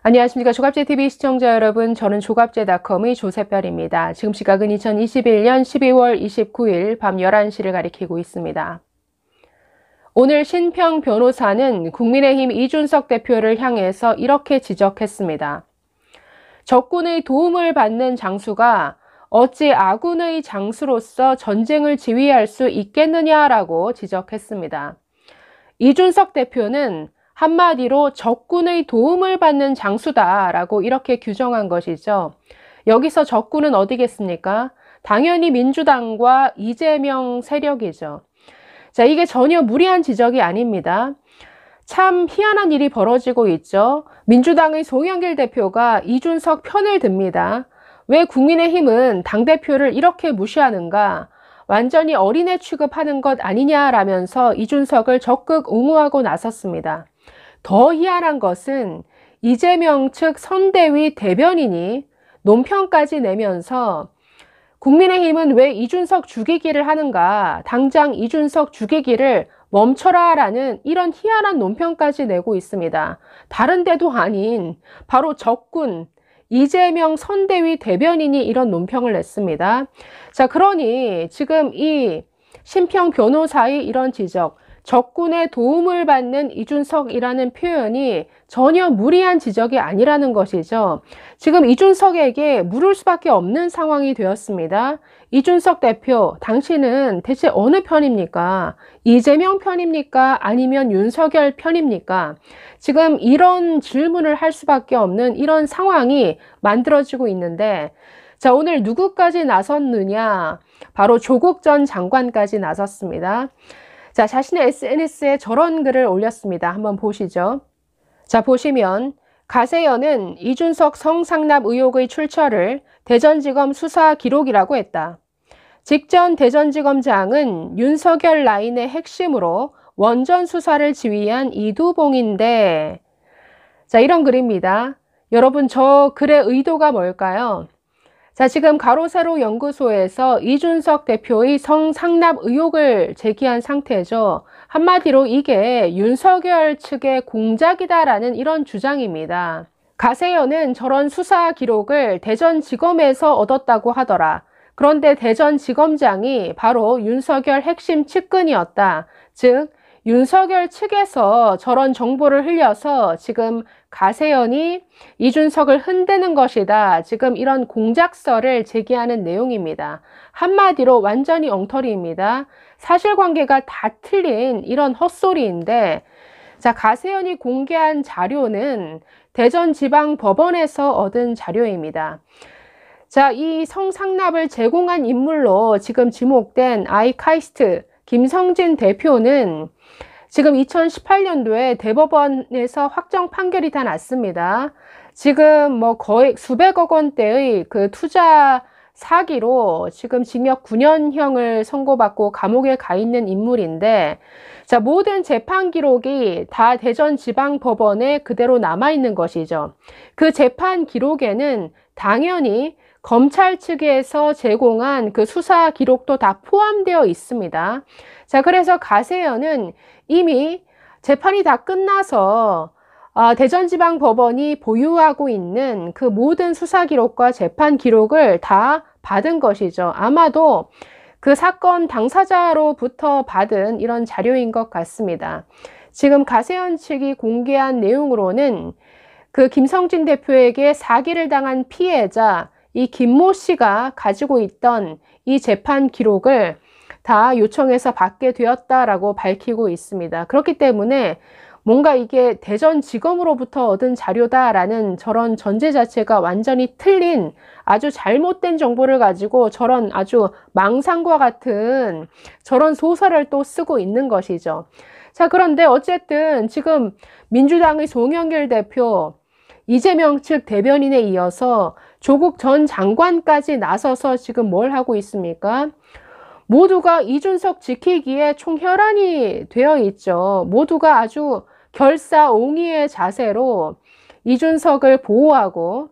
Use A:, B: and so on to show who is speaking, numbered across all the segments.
A: 안녕하십니까. 조갑제TV 시청자 여러분, 저는 조갑제닷컴의 조세별입니다. 지금 시각은 2021년 12월 29일 밤 11시를 가리키고 있습니다. 오늘 신평 변호사는 국민의힘 이준석 대표를 향해서 이렇게 지적했습니다. 적군의 도움을 받는 장수가 어찌 아군의 장수로서 전쟁을 지휘할 수 있겠느냐라고 지적했습니다. 이준석 대표는 한마디로 적군의 도움을 받는 장수다라고 이렇게 규정한 것이죠. 여기서 적군은 어디겠습니까? 당연히 민주당과 이재명 세력이죠. 자, 이게 전혀 무리한 지적이 아닙니다. 참 희한한 일이 벌어지고 있죠. 민주당의 송영길 대표가 이준석 편을 듭니다. 왜 국민의힘은 당대표를 이렇게 무시하는가? 완전히 어린애 취급하는 것 아니냐라면서 이준석을 적극 옹호하고 나섰습니다. 더 희한한 것은 이재명 측 선대위 대변인이 논평까지 내면서 국민의힘은 왜 이준석 죽이기를 하는가, 당장 이준석 죽이기를 멈춰라라는 이런 희한한 논평까지 내고 있습니다. 다른 데도 아닌 바로 적군 이재명 선대위 대변인이 이런 논평을 냈습니다. 자, 그러니 지금 이 신평 변호사의 이런 지적, 적군의 도움을 받는 이준석이라는 표현이 전혀 무리한 지적이 아니라는 것이죠. 지금 이준석에게 물을 수밖에 없는 상황이 되었습니다. 이준석 대표, 당신은 대체 어느 편입니까? 이재명 편입니까? 아니면 윤석열 편입니까? 지금 이런 질문을 할 수밖에 없는 이런 상황이 만들어지고 있는데, 자, 오늘 누구까지 나섰느냐? 바로 조국 전 장관까지 나섰습니다. 자, 자신의 SNS에 저런 글을 올렸습니다. 한번 보시죠. 자, 보시면 가세연은 이준석 성상납 의혹의 출처를 대전지검 수사 기록이라고 했다. 직전 대전지검장은 윤석열 라인의 핵심으로 원전 수사를 지휘한 이두봉인데, 자, 이런 글입니다. 여러분, 저 글의 의도가 뭘까요? 자, 지금 가로세로 연구소에서 이준석 대표의 성상납 의혹을 제기한 상태죠. 한마디로 이게 윤석열 측의 공작이다라는 이런 주장입니다. 가세연은 저런 수사 기록을 대전지검에서 얻었다고 하더라. 그런데 대전지검장이 바로 윤석열 핵심 측근이었다. 즉, 윤석열 측에서 저런 정보를 흘려서 지금 가세연이 이준석을 흔드는 것이다. 지금 이런 공작설을 제기하는 내용입니다. 한마디로 완전히 엉터리입니다. 사실관계가 다 틀린 이런 헛소리인데, 자, 가세연이 공개한 자료는 대전지방법원에서 얻은 자료입니다. 자, 이 성상납을 제공한 인물로 지금 지목된 아이카이스트 김성진 대표는 지금 2018년도에 대법원에서 확정 판결이 다 났습니다. 지금 뭐 거의 수백억 원대의 그 투자 사기로 지금 징역 9년형을 선고받고 감옥에 가 있는 인물인데, 자, 모든 재판 기록이 다 대전지방법원에 그대로 남아있는 것이죠. 그 재판 기록에는 당연히 검찰 측에서 제공한 그 수사 기록도 다 포함되어 있습니다. 자, 그래서 가세연은 이미 재판이 다 끝나서 대전지방법원이 보유하고 있는 그 모든 수사 기록과 재판 기록을 다 받은 것이죠. 아마도 그 사건 당사자로부터 받은 이런 자료인 것 같습니다. 지금 가세연 측이 공개한 내용으로는 그 김성진 대표에게 사기를 당한 피해자 이 김모 씨가 가지고 있던 이 재판 기록을 다 요청해서 받게 되었다라고 밝히고 있습니다. 그렇기 때문에 뭔가 이게 대전지검으로부터 얻은 자료다라는 저런 전제 자체가 완전히 틀린 아주 잘못된 정보를 가지고 저런 아주 망상과 같은 저런 소설을 또 쓰고 있는 것이죠. 자, 그런데 어쨌든 지금 민주당의 송영길 대표, 이재명 측 대변인에 이어서 조국 전 장관까지 나서서 지금 뭘 하고 있습니까? 모두가 이준석 지키기에 총혈안이 되어 있죠. 모두가 아주 결사옹위의 자세로 이준석을 보호하고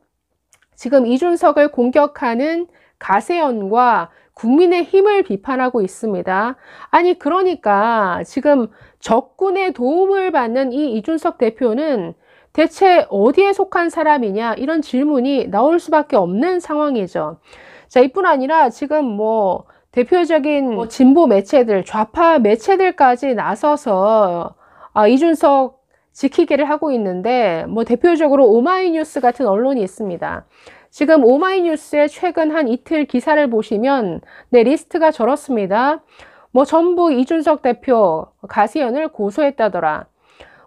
A: 지금 이준석을 공격하는 가세연과 국민의힘을 비판하고 있습니다. 아니, 그러니까 지금 적군의 도움을 받는 이 이준석 대표는 대체 어디에 속한 사람이냐 이런 질문이 나올 수밖에 없는 상황이죠. 자, 이뿐 아니라 지금 뭐 대표적인 진보 매체들, 좌파 매체들까지 나서서 이준석 지키기를 하고 있는데, 뭐 대표적으로 오마이뉴스 같은 언론이 있습니다. 지금 오마이뉴스의 최근 한 이틀 기사를 보시면 리스트가 저렇습니다. 뭐 전부 이준석 대표 가시연을 고소했다더라.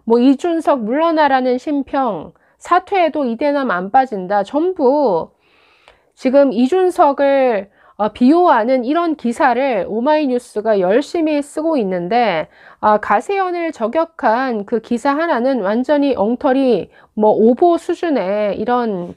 A: 뭐 이준석 물러나라는 심평, 사퇴해도 이대남 안 빠진다. 전부 지금 이준석을 비호하는 이런 기사를 오마이뉴스가 열심히 쓰고 있는데, 가세연을 저격한 그 기사 하나는 완전히 엉터리 뭐 오보 수준의 이런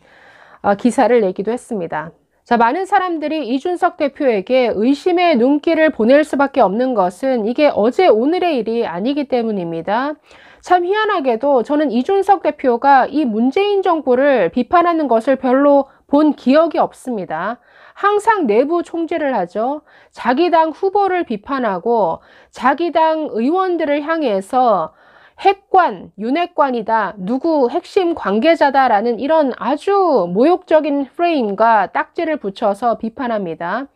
A: 기사를 내기도 했습니다. 자, 많은 사람들이 이준석 대표에게 의심의 눈길을 보낼 수밖에 없는 것은 이게 어제 오늘의 일이 아니기 때문입니다. 참 희한하게도 저는 이준석 대표가 이 문재인 정부를 비판하는 것을 별로 본 기억이 없습니다. 항상 내부 총질을 하죠. 자기 당 후보를 비판하고 자기 당 의원들을 향해서 핵관, 윤핵관이다, 누구 핵심 관계자다라는 이런 아주 모욕적인 프레임과 딱지를 붙여서 비판합니다.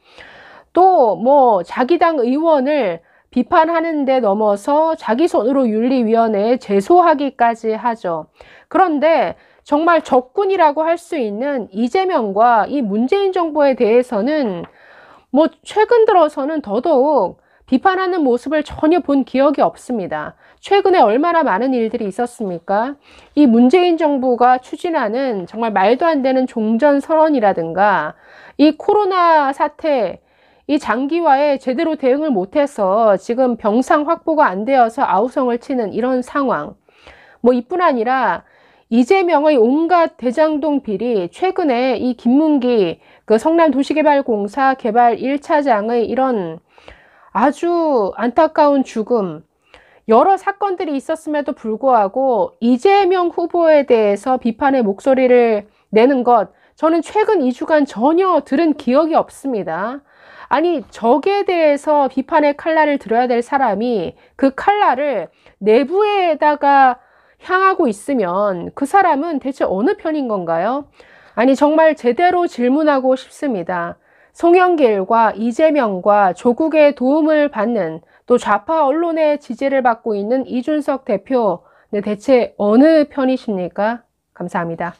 A: 또 뭐 자기 당 의원을 비판하는 데 넘어서 자기 손으로 윤리위원회에 제소하기까지 하죠. 그런데 정말 적군이라고 할 수 있는 이재명과 이 문재인 정부에 대해서는 뭐 최근 들어서는 더더욱 비판하는 모습을 전혀 본 기억이 없습니다. 최근에 얼마나 많은 일들이 있었습니까? 이 문재인 정부가 추진하는 정말 말도 안 되는 종전선언이라든가 이 코로나 사태, 이 장기화에 제대로 대응을 못해서 지금 병상 확보가 안 되어서 아우성을 치는 이런 상황. 뭐 이뿐 아니라 이재명의 온갖 대장동 비리, 최근에 이 김문기 그 성남도시개발공사 개발 1차장의 이런 아주 안타까운 죽음, 여러 사건들이 있었음에도 불구하고 이재명 후보에 대해서 비판의 목소리를 내는 것, 저는 최근 2주간 전혀 들은 기억이 없습니다. 아니, 적에 대해서 비판의 칼날을 들어야 될 사람이 그 칼날을 내부에다가 향하고 있으면 그 사람은 대체 어느 편인 건가요? 아니, 정말 제대로 질문하고 싶습니다. 송영길과 이재명과 조국의 도움을 받는 또 좌파 언론의 지지를 받고 있는 이준석 대표, 대체 어느 편이십니까? 감사합니다.